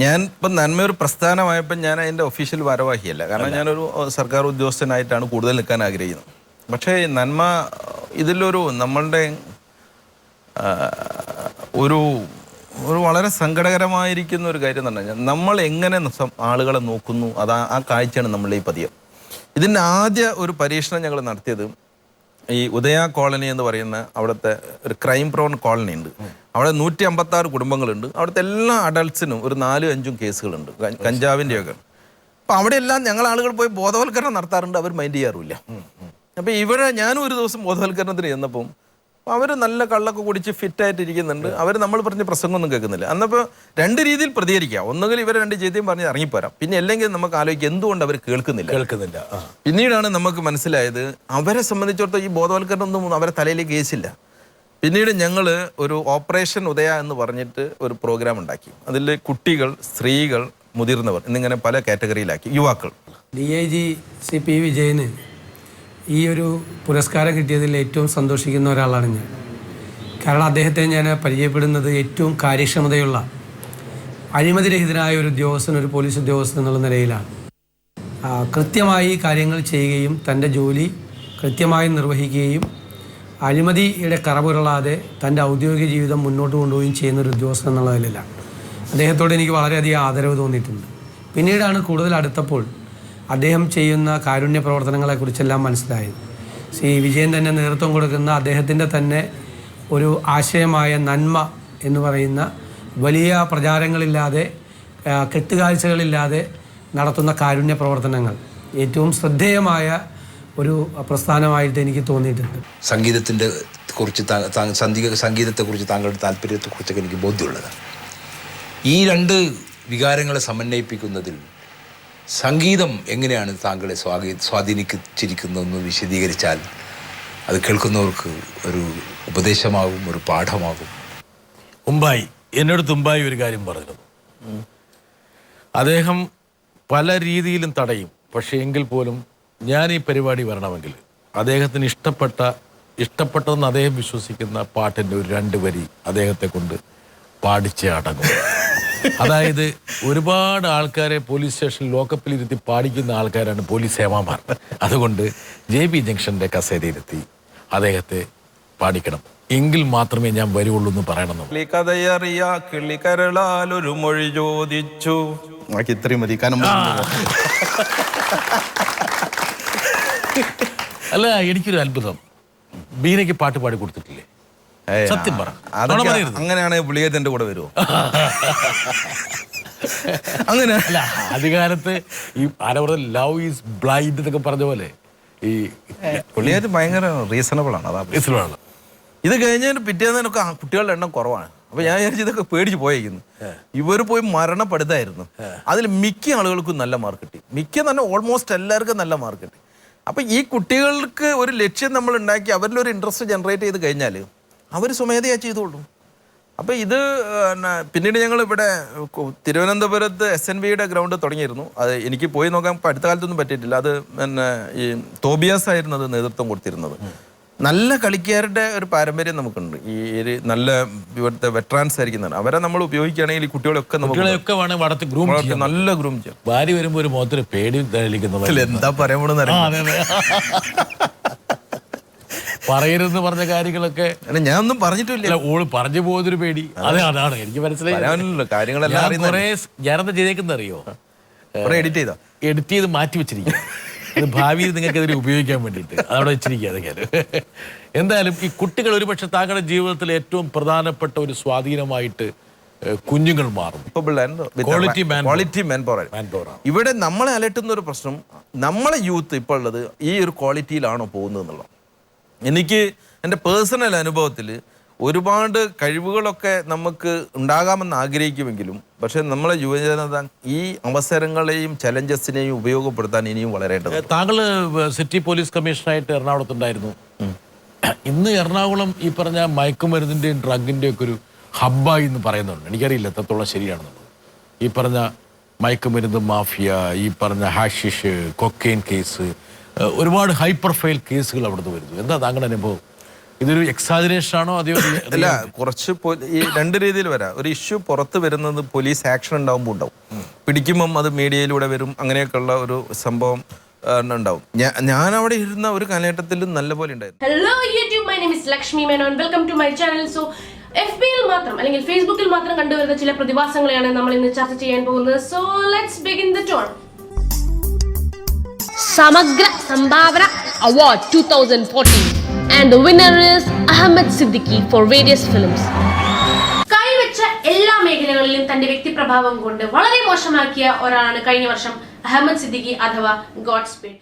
ഞാൻ ഇപ്പം നന്മ ഒരു പ്രസ്ഥാനമായപ്പോൾ ഞാൻ അതിൻ്റെ ഒഫീഷ്യൽ ഭാരവാഹിയല്ല. കാരണം ഞാനൊരു സർക്കാർ ഉദ്യോഗസ്ഥനായിട്ടാണ് കൂടുതൽ നിൽക്കാൻ ആഗ്രഹിക്കുന്നത്. പക്ഷേ നന്മ ഇതിലൊരു നമ്മളുടെ ഒരു ഒരു വളരെ സങ്കടകരമായിരിക്കുന്ന ഒരു കാര്യം എന്ന് പറഞ്ഞാൽ നമ്മൾ എങ്ങനെ ആളുകളെ നോക്കുന്നു ആ കാഴ്ചയാണ് നമ്മളുടെ ഈ പതിയം. ഇതിൻ്റെ ആദ്യ ഒരു പരീക്ഷണം ഞങ്ങൾ നടത്തിയത് ഈ ഉദയ കോളനി എന്ന് പറയുന്ന അവിടുത്തെ ഒരു ക്രൈം പ്രോൺ കോളനി ഉണ്ട്. അവിടെ 156 കുടുംബങ്ങളുണ്ട്. അവിടുത്തെ എല്ലാ അഡൾട്ട്സിനും ഒരു 4-5 കേസുകളുണ്ട് കഞ്ചാവിൻ്റെയൊക്കെ. അപ്പം അവിടെ എല്ലാം ഞങ്ങൾ ആളുകൾ പോയി ബോധവൽക്കരണം നടത്താറുണ്ട്. അവർ മൈൻഡ് ചെയ്യാറുമില്ല. അപ്പം ഇവിടെ ഞാനും ഒരു ദിവസം ബോധവൽക്കരണത്തിന് ചെന്നപ്പം അവർ നല്ല കള്ളൊക്കെ കുടിച്ച് ഫിറ്റായിട്ടിരിക്കുന്നുണ്ട്. അവർ നമ്മൾ പറഞ്ഞ പ്രസംഗമൊന്നും കേൾക്കുന്നില്ല. അന്നപ്പോൾ 2 രീതിയിൽ പ്രതികരിക്കുക. ഒന്നുകിൽ ഇവർ 2 ചെയ്തിയും പറഞ്ഞ് ഇറങ്ങിപ്പോരാം. പിന്നെ അല്ലെങ്കിൽ നമുക്ക് ആലോചിക്കുക എന്തുകൊണ്ട് അവർ കേൾക്കുന്നില്ല. പിന്നീടാണ് നമുക്ക് മനസ്സിലായത് അവരെ സംബന്ധിച്ചിടത്തോളം ഈ ബോധവൽക്കരണം ഒന്നും അവരെ തലയിലേക്ക് കേസില്ല. പിന്നീട് ഞങ്ങൾ ഒരു ഓപ്പറേഷൻ ഉദയ എന്ന് പറഞ്ഞിട്ട് ഒരു പ്രോഗ്രാം ഉണ്ടാക്കി. അതിൽ കുട്ടികൾ, സ്ത്രീകൾ, മുതിർന്നവർ എന്നിങ്ങനെ പല കാറ്റഗറിയിലാക്കി. യുവാക്കൾ. DIG Shri P. വിജയന് ഈ ഒരു പുരസ്കാരം കിട്ടിയതിൽ ഏറ്റവും സന്തോഷിക്കുന്ന ഒരാളാണ് ഞാൻ. കാരണം അദ്ദേഹത്തെ ഞാൻ പരിചയപ്പെടുന്നത് ഏറ്റവും കാര്യക്ഷമതയുള്ള അഴിമതിരഹിതനായ ഒരു ഉദ്യോഗസ്ഥൻ, ഒരു പോലീസ് ഉദ്യോഗസ്ഥൻ എന്നുള്ള നിലയിലാണ്. കൃത്യമായി കാര്യങ്ങൾ ചെയ്യുകയും തൻ്റെ ജോലി കൃത്യമായി നിർവഹിക്കുകയും അഴിമതിയുടെ കറപുരളാതെ തൻ്റെ ഔദ്യോഗിക ജീവിതം മുന്നോട്ട് കൊണ്ടുപോവുകയും ചെയ്യുന്ന ഒരു ഉദ്യോഗസ്ഥൻ എന്നുള്ള നിലയിലാണ്. അദ്ദേഹത്തോട് എനിക്ക് വളരെയധികം ആദരവ് തോന്നിയിട്ടുണ്ട്. പിന്നീടാണ് കൂടുതൽ അടുത്തപ്പോൾ അദ്ദേഹം ചെയ്യുന്ന കാരുണ്യ പ്രവർത്തനങ്ങളെക്കുറിച്ചെല്ലാം മനസ്സിലായത്. ശ്രീ വിജയൻ തന്നെ നേതൃത്വം കൊടുക്കുന്ന അദ്ദേഹത്തിൻ്റെ തന്നെ ഒരു ആശയമായ നന്മ എന്ന് പറയുന്ന വലിയ പ്രചാരങ്ങളില്ലാതെ കെട്ടുകാഴ്ചകളില്ലാതെ നടത്തുന്ന കാരുണ്യ പ്രവർത്തനങ്ങൾ ഏറ്റവും ശ്രദ്ധേയമായ ഒരു പ്രസ്ഥാനമായിട്ട് എനിക്ക് തോന്നിയിട്ടുണ്ട്. സംഗീതത്തെക്കുറിച്ച് താങ്കളുടെ താല്പര്യത്തെക്കുറിച്ചൊക്കെ എനിക്ക് ബോധ്യമുള്ളതാണ്. ഈ 2 വികാരങ്ങളെ സമന്വയിപ്പിക്കുന്നതിൽ സംഗീതം എങ്ങനെയാണ് താങ്കളെ സ്വാധീനിച്ചിരിക്കുന്നതെന്ന് വിശദീകരിച്ചാൽ അത് കേൾക്കുന്നവർക്ക് ഒരു ഉപദേശമാകും, ഒരു പാഠമാകും. എന്നോട് തുമ്പായി ഒരു കാര്യം പറഞ്ഞിരുന്നു. അദ്ദേഹം പല രീതിയിലും തടയും. പക്ഷേ എങ്കിൽ പോലും ഞാൻ ഈ പരിപാടി വരണമെങ്കിൽ അദ്ദേഹത്തിന് ഇഷ്ടപ്പെട്ടതെന്ന് അദ്ദേഹം വിശ്വസിക്കുന്ന പാട്ടിൻ്റെ ഒരു 2 വരി അദ്ദേഹത്തെ കൊണ്ട് പാടിച്ചേ അടങ്ങും. അതായത് ഒരുപാട് ആൾക്കാരെ പോലീസ് സ്റ്റേഷനിൽ ലോക്കപ്പിലിരുത്തി പാടിക്കുന്ന ആൾക്കാരാണ് പോലീസ് സേവാമാർ. അതുകൊണ്ട് JB ജംഗ്ഷൻ്റെ കസേരയിരുത്തി അദ്ദേഹത്തെ പാടിക്കണം. എങ്കിൽ മാത്രമേ ഞാൻ വരുവുള്ളൂ എന്ന് പറയണം. കിളിക്കരളാലൊരു മൊഴി ചോദിച്ചു. ഇത്രയും മതി. അല്ല, എനിക്കൊരു അത്ഭുതം, ബീനയ്ക്ക് പാട്ട് പാടി കൊടുത്തിട്ടില്ലേ? സത്യം പറ. അങ്ങനെയാണ് പുള്ളിയതിന്റെ കൂടെ വരുമോ? അങ്ങനെ അല്ല, അധികാരത്ത് ഈ ലവ് ഈസ് ബ്ലൈൻഡ് എന്നൊക്കെ പറഞ്ഞ പോലെ ഈ പുള്ളിയായിട്ട് ഭയങ്കര റീസണബിൾ ആണ്. അതാ റീസണബിൾ. ഇത് കഴിഞ്ഞതിന് പിറ്റേന്നൊക്കെ കുട്ടികളുടെ എണ്ണം കുറവാണ്. അപ്പൊ ഞാൻ വിചാരിച്ചു ഇതൊക്കെ പേടിച്ച് പോയിരിക്കുന്നു. ഇവർ പോയി മരണപ്പെടുത്തായിരുന്നു. അതിൽ മിക്ക ആളുകൾക്കും നല്ല മാർക്ക് കിട്ടി. മിക്ക തന്നെ ഓൾമോസ്റ്റ് എല്ലാവർക്കും നല്ല മാർക്ക് കിട്ടി. അപ്പൊ ഈ കുട്ടികൾക്ക് ഒരു ലക്ഷ്യം നമ്മൾ ഉണ്ടാക്കി അവരിലൊരു ഇൻട്രസ്റ്റ് ജനറേറ്റ് ചെയ്ത് കഴിഞ്ഞാൽ അവർ സ്വമേധയാ ചെയ്തോളൂ. അപ്പോൾ ഇത് പിന്നീട് ഞങ്ങൾ ഇവിടെ തിരുവനന്തപുരത്ത് SNVയുടെ ഗ്രൗണ്ട് തുടങ്ങിയിരുന്നു. അത് എനിക്ക് പോയി നോക്കാൻ അടുത്ത കാലത്തൊന്നും പറ്റിയിട്ടില്ല. അത് ഈ തോബിയാസ് ആയിരുന്നു അത് നേതൃത്വം കൊടുത്തിരുന്നത്. നല്ല കളിക്കാരുടെ ഒരു പാരമ്പര്യം നമുക്കുണ്ട്. ഈ ഒരു നല്ല ഇവിടുത്തെ വെറ്ററാൻസ് ആയിരിക്കുന്നതാണ്. അവരെ നമ്മൾ ഉപയോഗിക്കുകയാണെങ്കിൽ ഈ കുട്ടികളൊക്കെ നല്ല ഗ്രൂം ചെയ്യാം. ഭാര്യ വരുമ്പോൾ ഒരു മുഖത്തിന് പേടി എന്താ പറയാൻ പറയരുതെന്ന് പറഞ്ഞ കാര്യങ്ങളൊക്കെ ഞാനൊന്നും പറഞ്ഞിട്ടില്ല. ഓള് പറഞ്ഞു പോകുന്നൊരു പേടി. അതാണ് എനിക്ക് മനസ്സിലായി. കാര്യങ്ങളെല്ലാം ഞാനെന്താ ചെയ്തേക്കുന്ന അറിയോ? എഡിറ്റ് ചെയ്ത് മാറ്റി വെച്ചിരിക്കുക. ഭാവിയിൽ നിങ്ങൾക്ക് അതിൽ ഉപയോഗിക്കാൻ വേണ്ടിയിട്ട് അതവിടെ വെച്ചിരിക്കുക. അതൊക്കെ എന്തായാലും ഈ കുട്ടികൾ ഒരുപക്ഷെ താങ്കളുടെ ജീവിതത്തിൽ ഏറ്റവും പ്രധാനപ്പെട്ട ഒരു സ്വാധീനമായിട്ട് കുഞ്ഞുങ്ങൾ മാറും. Quality man power. ഇവിടെ നമ്മളെ അലട്ടുന്ന ഒരു പ്രശ്നം, നമ്മളെ യൂത്ത് ഇപ്പോൾ ഉള്ളത് ഈ ഒരു ക്വാളിറ്റിയിലാണോ പോകുന്നത് എന്നുള്ളത്. എനിക്ക് എൻ്റെ പേഴ്സണൽ അനുഭവത്തിൽ ഒരുപാട് കഴിവുകളൊക്കെ നമുക്ക് ഉണ്ടാകാമെന്ന് ആഗ്രഹിക്കുമെങ്കിലും പക്ഷെ നമ്മളെ യുവജനത ഈ അവസരങ്ങളെയും ചലഞ്ചസിനെയും ഉപയോഗപ്പെടുത്താൻ ഇനിയും വളരേണ്ടത്. താങ്കൾ സിറ്റി പോലീസ് കമ്മീഷണറായിട്ട് എറണാകുളത്തുണ്ടായിരുന്നു. ഇന്ന് എറണാകുളം ഈ പറഞ്ഞ മയക്കുമരുന്നിൻ്റെയും ഡ്രഗിൻ്റെയും ഒക്കെ ഒരു ഹബ്ബായി എന്ന് പറയുന്നുണ്ട്. എനിക്കറിയില്ല എത്രത്തോളം ശരിയാണെന്നുള്ളത്. ഈ പറഞ്ഞ മയക്കുമരുന്ന് മാഫിയ, ഈ പറഞ്ഞ ഹാഷിഷ്, കൊക്കെയിൻ കേസ്, ഒരുപാട് ഹൈ പ്രൊഫൈൽ കേസുകൾ അവിടുന്ന് വരുന്നു. എന്താ താങ്കളുടെ അനുഭവം? ഇതൊരു എക്സാജറേഷൻ ആണോ അതെയോ അല്ല, കുറച്ച് ഈ രണ്ട് രീതിയിൽ വരാം. ഒരു ഇഷ്യൂ പുറത്ത് വരുന്നത് പോലീസ് ആക്ഷൻ ഉണ്ടാകുമ്പോൾ ഉണ്ടാവും, പിടിക്കുമ്പം അത് മീഡിയയിലൂടെ വരും, അങ്ങനെയൊക്കെയുള്ള ഒരു സംഭവം ഉണ്ടാവും. ഞാൻ അവിടെ ഇരുന്ന ഒരു കാലഘട്ടത്തിൽ നല്ല പോലെ ഉണ്ടായിരുന്നു. Hello YouTube, my name is Lakshmi Menon, welcome to my channel. So FBയിൽ മാത്രം അല്ലെങ്കിൽ ഫേസ്ബുക്കിൽ മാത്രം കണ്ടുവരുന്ന ചില പ്രതിഭാസങ്ങളെയാണ് നമ്മൾ ഇന്ന് ചർച്ച ചെയ്യാൻ പോകുന്നത്. So let's begin the tone. സമഗ്ര സംഭാവന award 2014 and the winner is Ahmed Siddiqui for various films. കൈവച്ച എല്ലാ മേഖലകളിലും തന്റെ വ്യക്തിപ്രഭാവം കൊണ്ട് വളരെ മോശമാക്കിയ ഒരാളാണ് കഴിഞ്ഞ വർഷം അഹമ്മദ് സിദ്ദിഖി അഥവാ ഗോഡ് സ്പീഡ്.